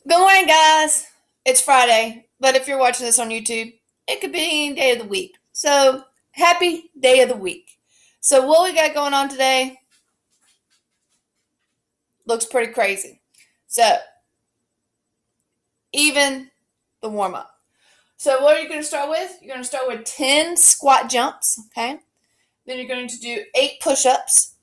Good morning, guys. It's Friday, but if you're watching this on YouTube, it could be any day of the week. So, happy day of the week. So, what we got going on today looks pretty crazy. So, even the warm up. So, what are you going to start with? You're going to start with 10 squat jumps, okay? Then you're going to do 8 push ups,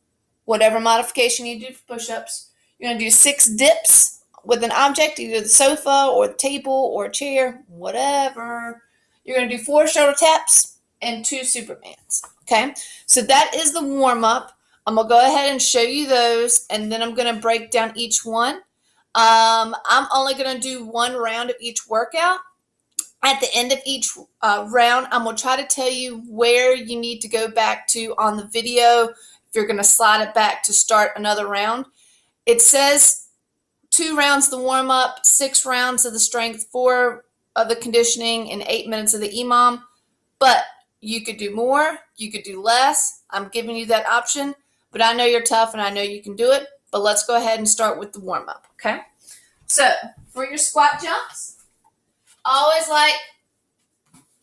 whatever modification you do for push ups. You're going to do 6 dips with an object, either the sofa or the table or a chair, whatever. You're going to do 4 shoulder taps and 2 Supermans. Okay, so that is the warm up. I'm going to go ahead and show you those, and then I'm going to break down each one. I'm only going to do 1 round of each workout. At the end of each round, I'm going to try to tell you where you need to go back to on the video if you're going to slide it back to start another round. It says 2 rounds of the warm-up, 6 rounds of the strength, 4 of the conditioning, and 8 minutes of the EMOM. But you could do more, you could do less. I'm giving you that option, but I know you're tough and I know you can do it. But let's go ahead and start with the warm-up, okay? So for your squat jumps, I always like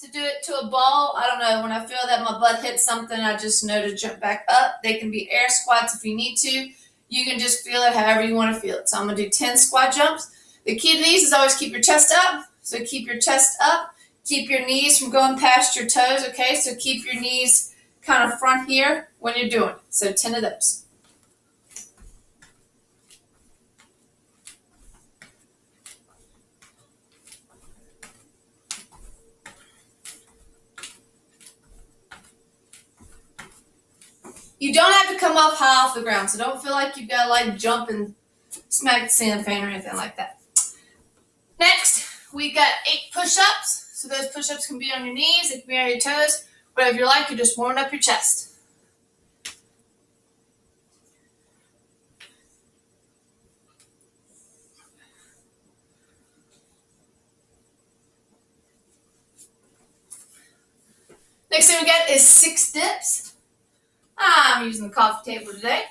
to do it to a ball. I don't know, when I feel that my butt hits something, I just know to jump back up. They can be air squats if you need to. You can just feel it however you want to feel it. So I'm going to do 10 squat jumps. The key to these is always keep your chest up. So keep your chest up. Keep your knees from going past your toes, okay? So keep your knees kind of front here when you're doing it. So 10 of those. You don't have to come up high off the ground, so don't feel like you've got to like jump and smack the ceiling fan or anything like that. Next, we got 8 push-ups. So those push-ups can be on your knees, they can be on your toes. Whatever you like, you're just warming up your chest. Next thing we got is 6 dips. I'm using the coffee table today.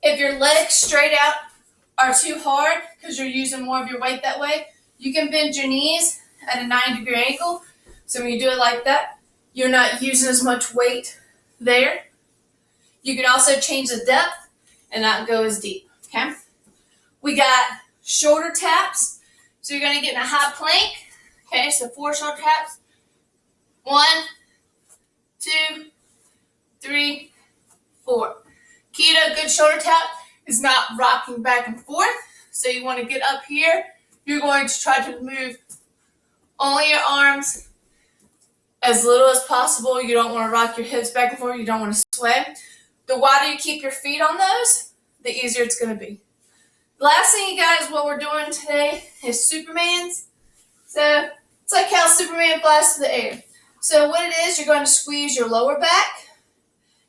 If your legs straight out are too hard because you're using more of your weight that way, you can bend your knees at a 90-degree angle. So when you do it like that, you're not using as much weight there. You can also change the depth and not go as deep, okay? We got shoulder taps. So you're going to get in a high plank. Okay, so 4 shoulder taps. 1, 2, 3, 4. Key to a good shoulder tap is not rocking back and forth. So you want to get up here. You're going to try to move only your arms as little as possible. You don't want to rock your hips back and forth. You don't want to sway. The wider you keep your feet on those, the easier it's going to be. The last thing, you guys, what we're doing today is Supermans. So it's like how Superman flies through the air. So what it is, you're going to squeeze your lower back.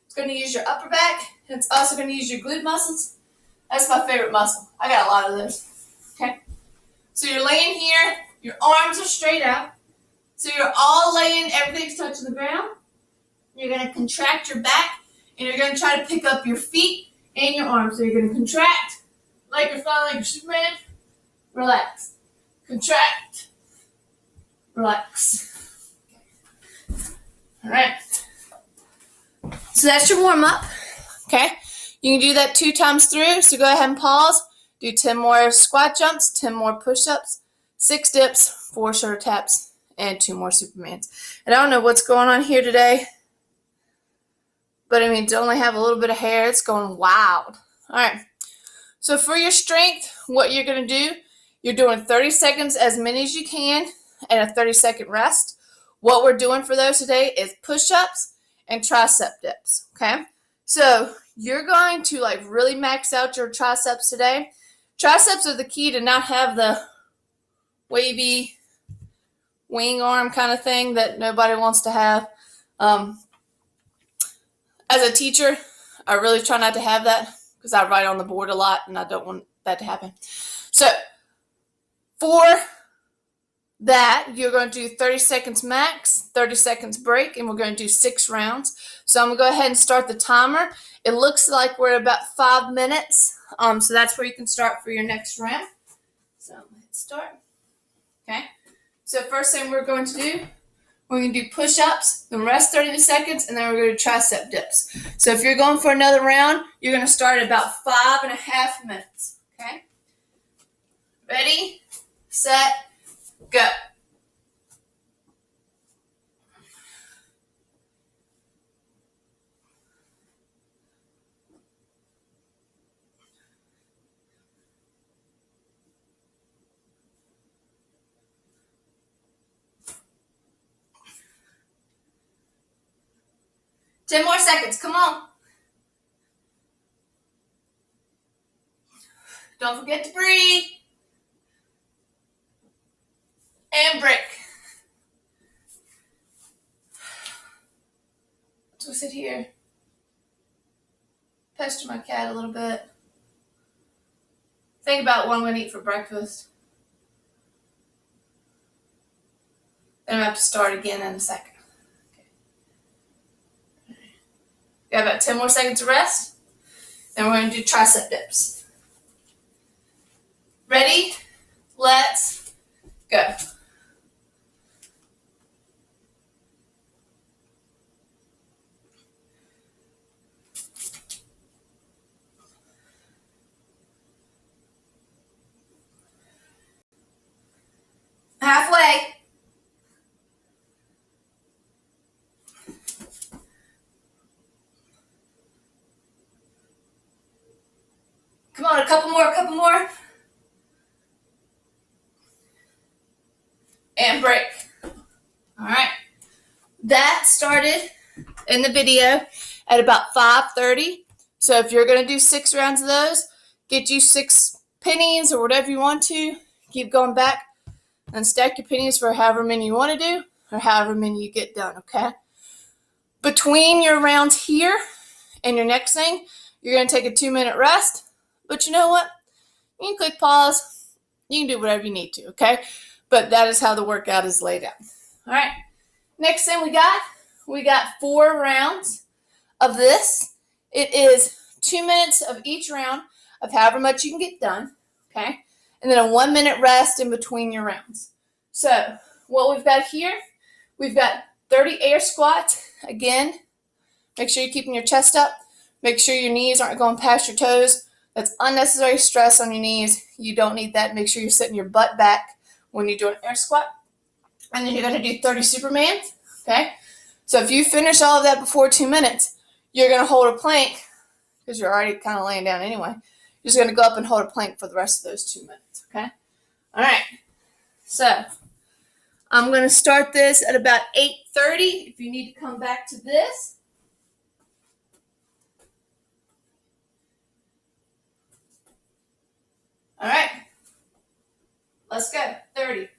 It's going to use your upper back. And it's also going to use your glute muscles. That's my favorite muscle. I got a lot of those. Okay. So you're laying here. Your arms are straight out. So you're all laying, everything's touching the ground. You're going to contract your back. And you're going to try to pick up your feet and your arms. So you're going to contract like you're flying like your Superman. Relax. Contract. Relax. All right. So that's your warm-up. Okay. You can do that 2 times through. So go ahead and pause. Do 10 more squat jumps, 10 more push-ups, 6 dips, 4 shoulder taps, and 2 more Supermans. And I don't know what's going on here today, but I mean, to only have a little bit of hair, it's going wild. All right. So for your strength, what you're going to do, you're doing 30 seconds, as many as you can, and a 30-second rest. What we're doing for those today is push-ups and tricep dips, okay? So you're going to like really max out your triceps today. Triceps are the key to not have the wavy wing arm kind of thing that nobody wants to have. As a teacher, I really try not to have that because I write on the board a lot and I don't want that to happen. So for that, you're going to do 30 seconds max, 30 seconds break, and we're going to do 6 rounds. So I'm going to go ahead and start the timer. It looks like we're at about 5 minutes, so that's where you can start for your next round. So let's start. Okay. So first thing we're going to do, we're going to do push-ups, then rest 30 seconds, and then we're going to do tricep dips. So if you're going for another round, you're going to start at about 5.5 minutes. Okay. Ready, set, go. Ten more seconds. Come on. Don't forget to breathe. And break. So sit here. Pester my cat a little bit. Think about what I'm going to eat for breakfast. Then I have to start again in a second. Okay. Got about 10 more seconds of rest. Then we're going to do tricep dips. Ready? Let's go. Halfway. Come on, a couple more. And break. All right. That started in the video at about 5:30. So if you're going to do 6 rounds of those, get you 6 pennies or whatever you want to. Keep going back and stack your pennies for however many you want to do or however many you get done, okay? Between your rounds here and your next thing, you're going to take a 2-minute rest. But you know what? You can click pause. You can do whatever you need to, okay? But that is how the workout is laid out. All right. Next thing we got 4 rounds of this. It is 2 minutes of each round of however much you can get done, okay? And then a 1-minute rest in between your rounds. So what we've got here, we've got 30 air squats. Again, make sure you're keeping your chest up. Make sure your knees aren't going past your toes. That's unnecessary stress on your knees. You don't need that. Make sure you're sitting your butt back when you do an air squat. And then you're going to do 30 Supermans, okay? So if you finish all of that before 2 minutes, you're going to hold a plank, because you're already kind of laying down anyway. You're just going to go up and hold a plank for the rest of those 2 minutes, okay? All right. So I'm going to start this at about 8:30. If you need to come back to this. All right. Let's go. 30.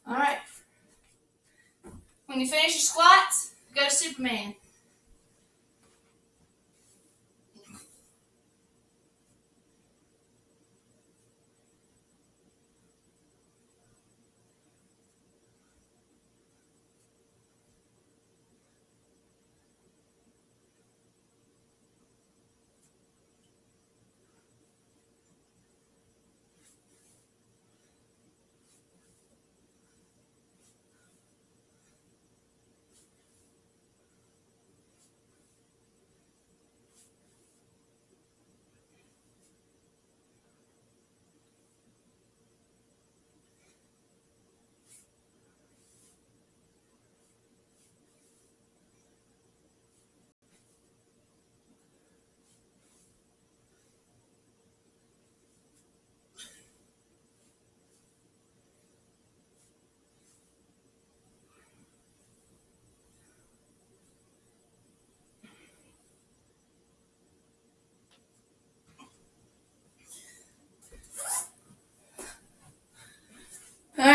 All right. When you finish your squats, go to Superman.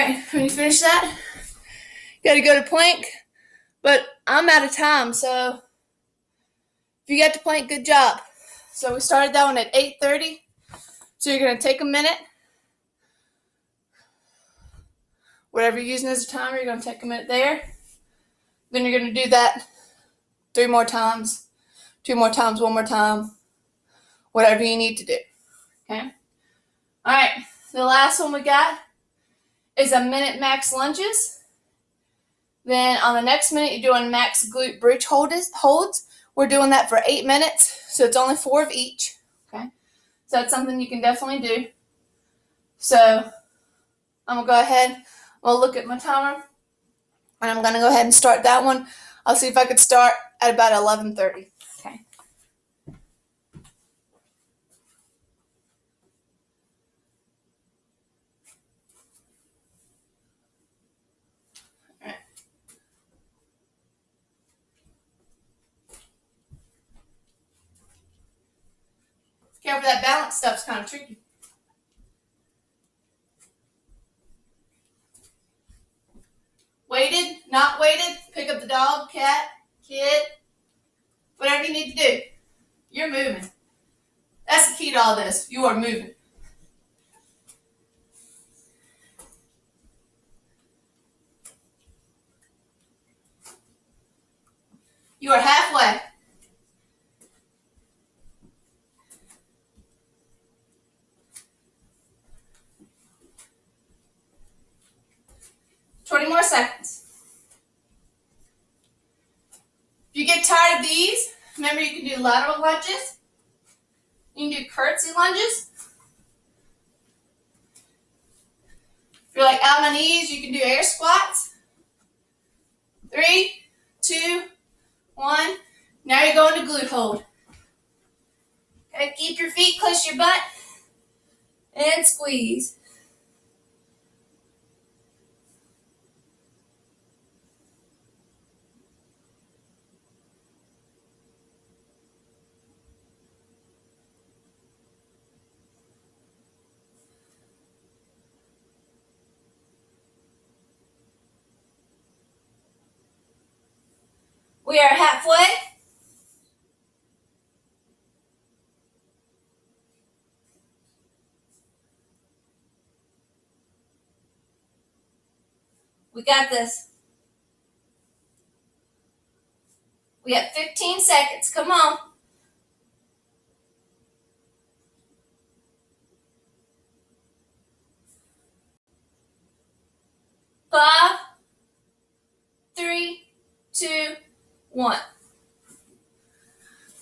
right, when you finish that, you got to go to plank. But I'm out of time, so if you got to plank, good job. So we started that one at 8:30. So you're going to take a minute. Whatever you're using as a timer, you're going to take a minute there. Then you're going to do that 3 more times, 2 more times, 1 more time, whatever you need to do. Okay? All right, the last one we got is a minute max lunges. Then on the next minute, you're doing max glute bridge holds. We're doing that for 8 minutes, so it's only 4 of each. Okay? So that's something you can definitely do. So I'm going to go ahead, I'll look at my timer, and I'm going to go ahead and start that one. I'll see if I could start at about 11:30. Okay. All right. Careful, that balance stuff's kind of tricky. Weighted, not weighted, pick up the dog, cat, kid, whatever you need to do. You're moving. That's the key to all this. You are moving. You are halfway. $20 more seconds. If you get tired of these, remember you can do lateral lunges. You can do curtsy lunges. If you're like out on my knees, you can do air squats. 3, 2, 1. Now you're going to glute hold. Okay, keep your feet close to your butt and squeeze. We are halfway. We got this. We have 15 seconds. Come on. 5, 3, 2, 1.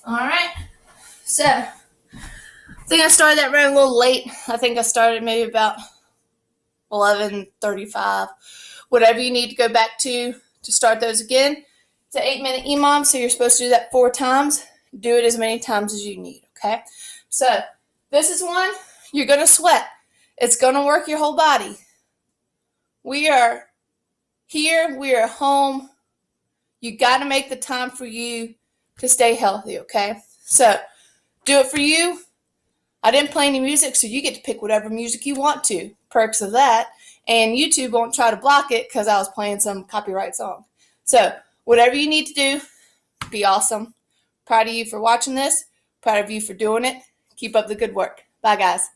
All right. So, I think I started that round a little late. I think I started maybe about 11:35. Whatever you need to go back to start those again. It's an 8-minute EMOM, so you're supposed to do that 4 times. Do it as many times as you need, okay? So, this is one you're going to sweat. It's going to work your whole body. We are here. We are home. You got to make the time for you to stay healthy, okay? So, do it for you. I didn't play any music, so you get to pick whatever music you want to. Perks of that. And YouTube won't try to block it because I was playing some copyright song. So, whatever you need to do, be awesome. Proud of you for watching this. Proud of you for doing it. Keep up the good work. Bye, guys.